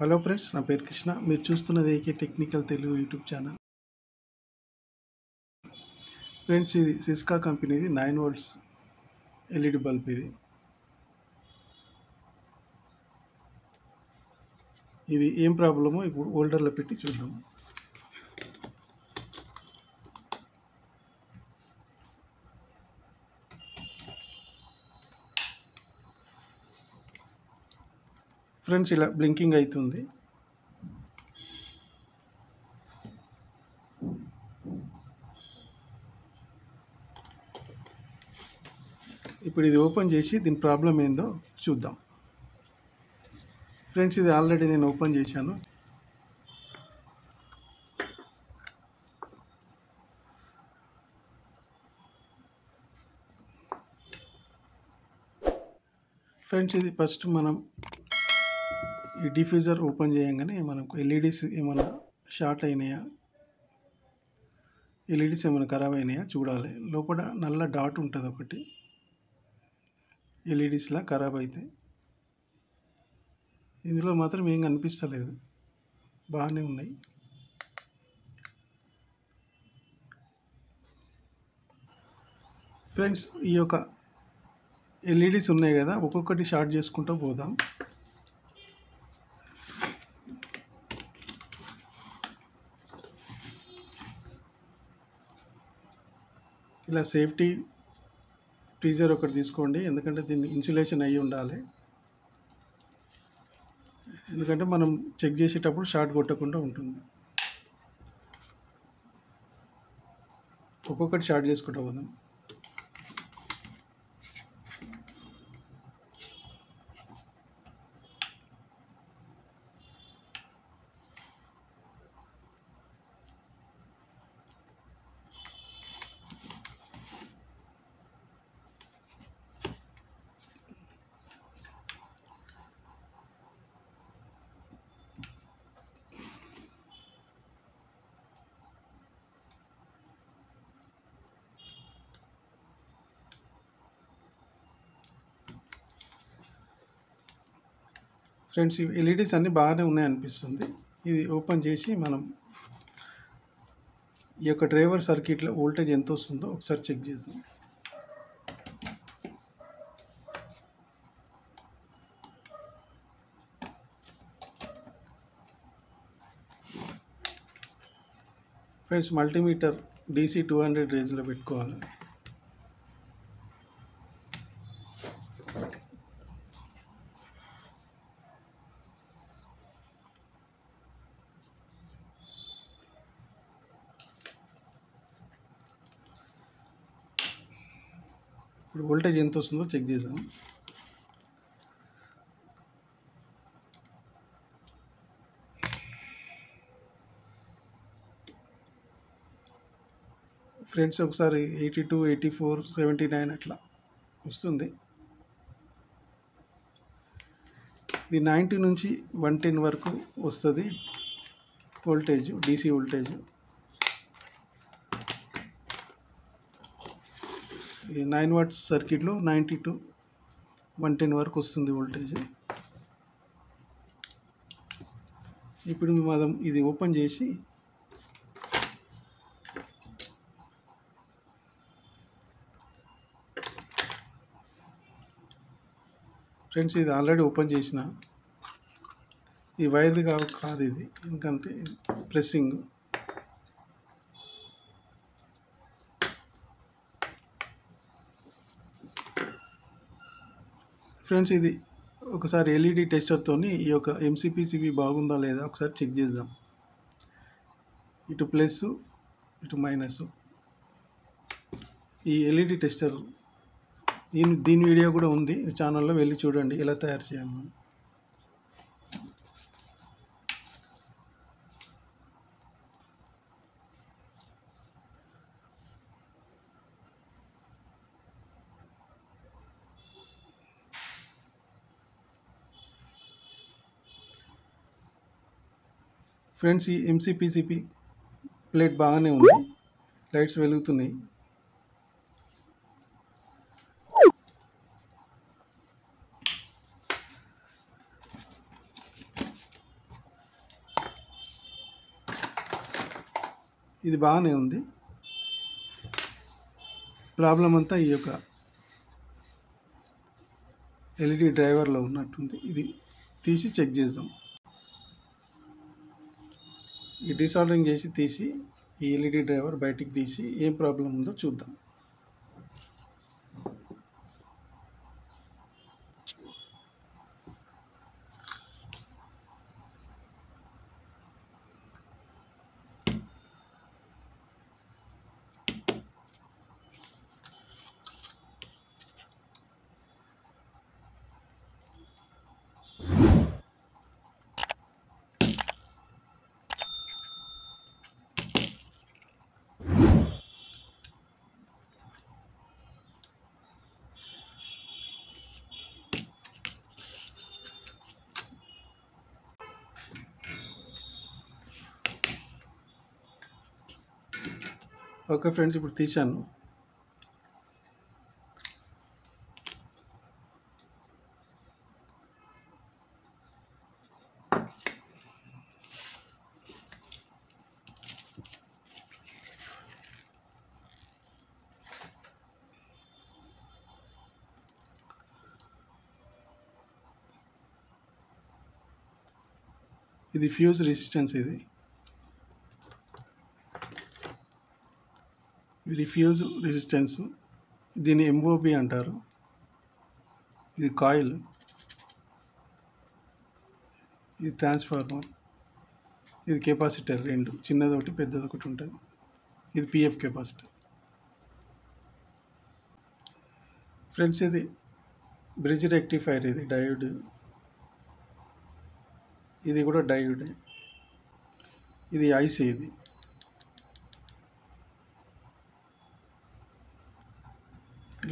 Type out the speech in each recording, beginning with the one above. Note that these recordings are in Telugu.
హలో ఫ్రెండ్స్, నా పేరు కృష్ణ. మీరు చూస్తున్నది AK technical Telugu YouTube channel. Friends, ఇది సిస్కా కంపెనీది 9 వోల్ట్స్ ఎల్ఈడి బల్బ్. ఇది ఏం ప్రాబ్లమో ఇప్పుడు హోల్డర్లో పెట్టి చూద్దాం. ఫ్రెండ్స్, ఇలా బ్లింకింగ్ అవుతుంది. ఇప్పుడు ఇది ఓపెన్ చేసి దీని ప్రాబ్లం ఏందో చూద్దాం. ఫ్రెండ్స్, ఇది ఆల్రెడీ నేను ఓపెన్ చేశాను. ఫ్రెండ్స్, ఇది ఫస్ట్ మనం ఈ డిఫ్యూజర్ ఓపెన్ చేయగానే మనకు ఎల్ఈడీస్ ఏమైనా షార్ట్ అయినాయా, ఎల్ఈడీస్ ఏమైనా ఖరాబ్ అయినాయా చూడాలి. లోపల నల్ల డాట్ ఉంటుంది ఒకటి, ఎల్ఈడీస్లా ఖరాబ్ అయితే. ఇందులో మాత్రం ఏం కనిపిస్తలేదు, బాగానే ఉన్నాయి. ఫ్రెండ్స్, ఈ యొక్క ఎల్ఈడీస్ ఉన్నాయి కదా, ఒక్కొక్కటి షార్ట్ చేసుకుంటూ పోదాం. ఇలా సేఫ్టీ ట్వీజర్ ఒకటి తీసుకోండి, ఎందుకంటే దీన్ని ఇన్సులేషన్ అయ్యి ఉండాలి. ఎందుకంటే మనం చెక్ చేసేటప్పుడు షార్ట్ కొట్టకుండా ఉంటుంది. ఒక్కొక్కటి షార్ట్ చేసుకుంటూ పోదాం. ఫ్రెండ్స్, ఈ ఎల్ఈడీస్ అన్నీ బాగానే ఉన్నాయి అనిపిస్తుంది. ఇది ఓపెన్ చేసి మనం ఈ యొక్క డ్రైవర్ సర్క్యూట్లో వోల్టేజ్ ఎంత వస్తుందో ఒకసారి చెక్ చేద్దాం. ఫ్రెండ్స్, మల్టీమీటర్ DC 200 రేంజ్లో పెట్టుకోవాలి. ఇప్పుడు వోల్టేజ్ ఎంత వస్తుందో చెక్ చేద్దాం. ఫ్రెండ్స్, ఒకసారి 82, 84, 79 అట్లా వస్తుంది. ఇది 90 నుంచి 110 వరకు వస్తుంది వోల్టేజ్, DC వోల్టేజ్. ఈ 9 వాట్స్ సర్క్యూట్లో 90 to 110 వరకు వస్తుంది వోల్టేజ్. ఇప్పుడు మనం ఇది ఓపెన్ చేసి ఫ్రెండ్స్, ఇది ఆల్రెడీ ఓపెన్ చేసిన. ఈ వైర్ది కాదు ఇది, ఎందుకంటే ప్రెస్సింగ్. ఫ్రెండ్స్, ఇది ఒకసారి ఎల్ఈడి టెస్టర్తో ఈ యొక్క MCPCB బాగుందా లేదా ఒకసారి చెక్ చేద్దాం. ఇటు ప్లస్, ఇటు మైనస్. ఈ ఎల్ఈడి టెస్టర్ దీని వీడియో కూడా ఉంది ఛానల్లో, వెళ్ళి చూడండి ఎలా తయారు చేయాలి. ఫ్రెండ్స్, ఈ MCPCB ప్లేట్ బాగానే ఉంది, లైట్స్ వెలుగుతున్నాయి. ఇది బాగానే ఉంది. ప్రాబ్లం అంతా ఈ యొక్క ఎల్ఈడి డ్రైవర్లో ఉన్నట్టుంది. ఇది తీసి చెక్ చేద్దాం. ఈ డీసాల్డరింగ్ చేసి తీసి ఈ ఎల్ఈడి డ్రైవర్ బయటికి తీసి ఏం ప్రాబ్లం ఉందో చూద్దాం. ఓకే ఫ్రెండ్స్, ఇప్పుడు తీశాను. ఇది ఫ్యూజ్ రెసిస్టెన్స్. ఇది ఫ్యూజ్ రెసిస్టెన్స్. దీన్ని ఎంఓబి అంటారు. ఇది కాయిల్, ఇది ట్రాన్స్ఫార్మర్, ఇది కెపాసిటర్. రెండు, చిన్నది ఒకటి పెద్దది ఒకటి ఉంటుంది. ఇది పిఎఫ్ కెపాసిటర్. ఫ్రెండ్స్, ఇది బ్రిడ్జ్ రెక్టిఫైర్. ఇది డయోడ్. ఇది కూడా డయోడ్. ఇది ఐసి. ఇది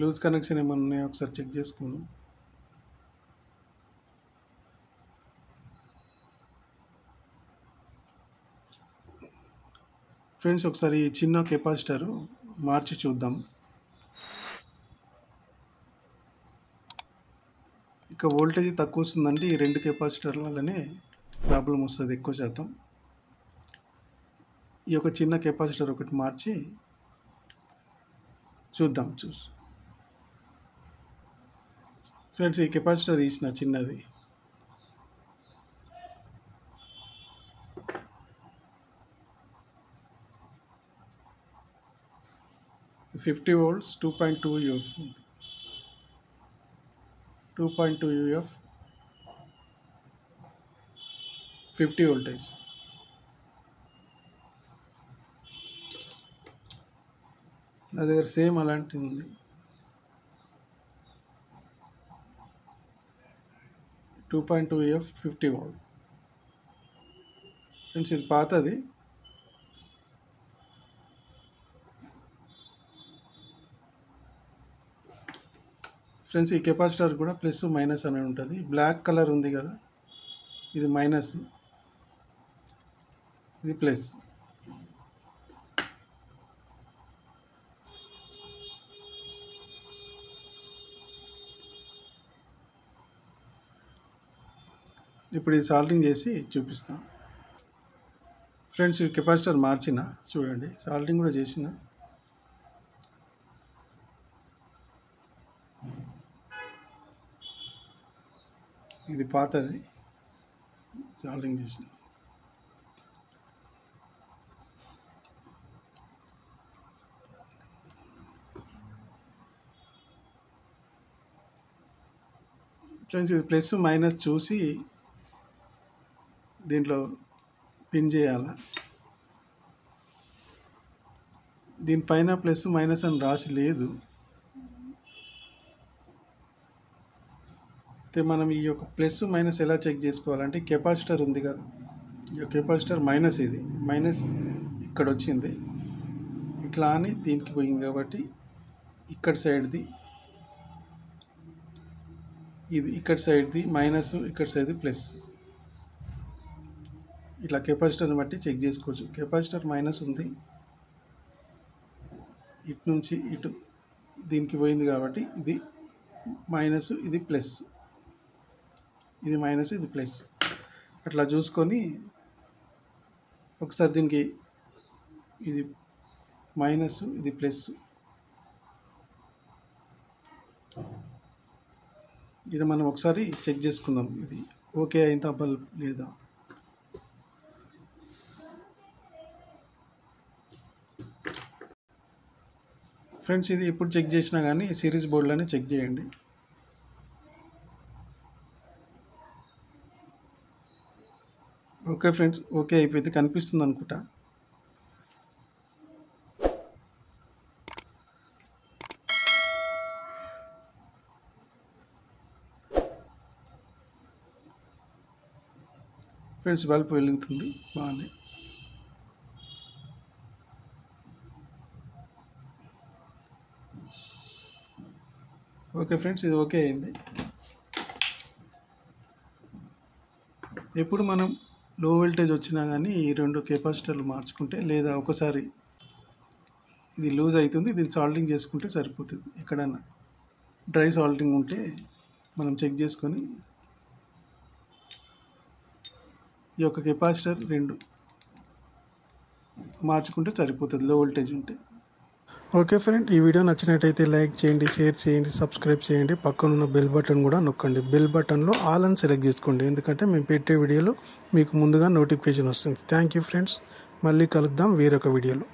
లూజ్ కనెక్షన్ ఏమన్నా ఉన్నాయో ఒకసారి చెక్ చేసుకున్నాం. ఫ్రెండ్స్, ఒకసారి ఈ చిన్న కెపాసిటర్ మార్చి చూద్దాం. ఇక వోల్టేజ్ తక్కువ వస్తుందంటే ఈ రెండు కెపాసిటర్ల వల్లనే ప్రాబ్లం వస్తుంది ఎక్కువ శాతం. ఈ యొక్క చిన్న కెపాసిటర్ ఒకటి మార్చి చూద్దాం. ఫ్రెండ్స్, ఈ కెపాసిటర్ తీసిన చిన్నది. $50 volts, 2.2 UF, 2.2 UF, 50 voltage. నా దగ్గర సేమ్ అలాంటిది ఉంది. 2.2 UF, 50 volt. ఫ్రెండ్స్, ఇది పాతది. ఫ్రెండ్స్, ఈ కెపాసిటర్ కూడా ప్లస్ మైనస్ అని ఉంటుంది. బ్లాక్ కలర్ ఉంది కదా, ఇది మైనస్, ఇది ప్లస్. ఇప్పుడు ఇది సాల్డరింగ్ చేసి చూపిస్తాం. ఫ్రెండ్స్, ఈ కెపాసిటర్ మార్చిన చూడండి, సాల్డరింగ్ కూడా చేసిన. ఇది పాతది, సాల్డరింగ్ చేసిన. ఫ్రెండ్స్, ఇది ప్లస్ మైనస్ చూసి దీంట్లో పిన్ చేయాలి. దీనిపైన ప్లస్ మైనస్ అని రాసి లేదు. అయితే మనం ఈ యొక్క ప్లస్ మైనస్ ఎలా చెక్ చేసుకోవాలంటే, కెపాసిటర్ ఉంది కదా, ఈ కెపాసిటర్ మైనస్, ఇది మైనస్ ఇక్కడ వచ్చింది, ఇట్లా అని దీనికి పోయింది కాబట్టి ఇక్కడ సైడ్ది ఇది, ఇక్కడ సైడ్ది మైనస్, ఇక్కడ సైడ్ది ప్లస్. ఇట్లా కెపాసిటర్ని బట్టి చెక్ చేసుకోవచ్చు. కెపాసిటర్ మైనస్ ఉంది, ఇటు నుంచి ఇటు దీనికి పోయింది కాబట్టి ఇది మైనస్, ఇది ప్లస్, ఇది మైనస్, ఇది ప్లస్. అట్లా చూసుకొని ఒకసారి దీనికి ఇది మైనస్, ఇది ప్లస్. ఇది మనం ఒకసారి చెక్ చేసుకుందాం, ఇది ఓకే అయిందా బల్బ్ లేదా. ఫ్రెండ్స్ ఇది ఎప్పుడు చెక్ చేసినా కానీ సిరీస్ బోర్డులోనే చెక్ చేయండి. ఓకే ఫ్రెండ్స్, ఓకే అయిపోయింది, కనిపిస్తుంది అనుకుంటా. ఫ్రెండ్స్ బల్బ్ వెలుగుతుంది బాగానే. ఓకే ఫ్రెండ్స్ ఇది ఓకే అయింది. ఎప్పుడు మనం లో వోల్టేజ్ వచ్చినా కానీ ఈ రెండు కెపాసిటర్లు మార్చుకుంటే, లేదా ఒకసారి ఇది లూజ్ అవుతుంది, దీన్ని సాల్డింగ్ చేసుకుంటే సరిపోతుంది. ఎక్కడన్నా డ్రై సాల్డింగ్ ఉంటే మనం చెక్ చేసుకొని ఈ యొక్క కెపాసిటర్ రెండు మార్చుకుంటే సరిపోతుంది లో వోల్టేజ్ ఉంటే. ఓకే ఫ్రెండ్, ఈ వీడియో నచ్చినట్టయితే లైక్ చేయండి, షేర్ చేయండి, సబ్స్క్రైబ్ చేయండి. పక్కనున్న బెల్ బటన్ కూడా నొక్కండి. బెల్ బటన్లో ఆల్ అని సెలెక్ట్ చేసుకోండి, ఎందుకంటే మేము పెట్టే వీడియోలో మీకు ముందుగా నోటిఫికేషన్ వస్తుంది. థ్యాంక్ యూ ఫ్రెండ్స్, మళ్ళీ కలుద్దాం వేరొక వీడియోలో.